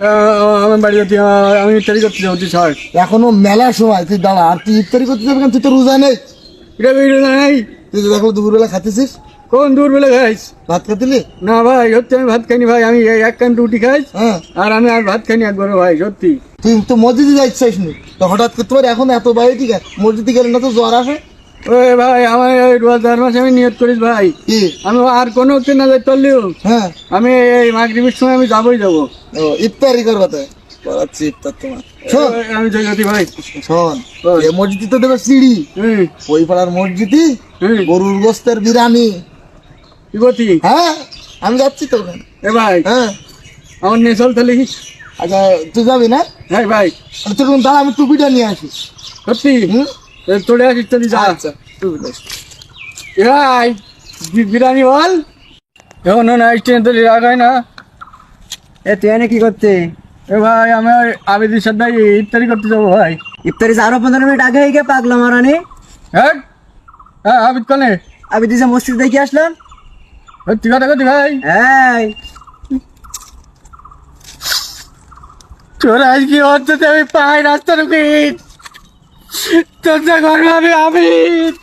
আমার বাড়ি যাচ্ছি, আমি ইফতারি করতে যাচ্ছি স্যার। এখনো মেলা সময়, তুই দাঁড়া। আর তুই ইফতারি করতে যাবে কেন? তুই তো রোজা নেই। এটা ভিডিও নাই। তুই তো দেখো দুপুরবেলা খাতেছিস। কোন দূর বেলা খাইস? ভাত খাতিলি? না ভাই, সত্যি আমি ভাত খাইনি ভাই। আমি এক কান রুটি খাই, হ্যাঁ। আর আমি আর ভাত খাইনি একবার ভাই, সত্যি। তুই তো মসজিদে যাইতে চাইসনি, তো হঠাৎ করে তোমার এখন এত বাইরে ঠিক আছে, মসজিদে গেলে না তো জ্বর আসে? ওই ভাই, আমার এই রোজার মাসে আমি নিয়ত করিস ভাই, কি? আমি আর কোনো না যাই পারলেও হ্যাঁ। আমি এই মাগরিবের সময় আমি যাবোই যাবো। ও ইফতারি করবা তাই? করাচ্ছি ইফতার তোমার। শোন, আমি যাই ভাই। শোন, ওই। এ মসজিদে তো দেবে সিঁড়ি। হুম ওই পাড়ার মসজিদে হুম। গরুর গোস্তের বিরানি। কি করছি? হ্যাঁ, আমি যাচ্ছি তো ওখানে। এ ভাই, হ্যাঁ। আমার নিয়ে চল তাহলে। আচ্ছা, তুই যাবি না? হ্যাঁ ভাই, আচ্ছা, তুই দাঁড়া, আমি টুপিটা নিয়ে আসি। সত্যি। হুম। চলে আসিস তাহলে, যা। আচ্ছা, টুপিটা। এ ভাই, বিরিয়ানি বল। এখন না স্টেশন তো রাগ হয় না। এ তুই এনে কি করতে? এ ভাই, আমার আবেদির সাথে ইফতারি করতে যাবো ভাই। ইফতারি আরো 15 মিনিট আগে হয়ে গিয়ে পাগলা মারানি। হ্যাঁ হ্যাঁ, আবিদ কনে? আমি দিশা মসজিদ দেখে আসলাম। সত্যি কথা করছি ভাই। হ্যাঁ, তোর আজকে হচ্ছে আমি পাই রাস্তা রুকি তোর যা করবো আমি আবিদ।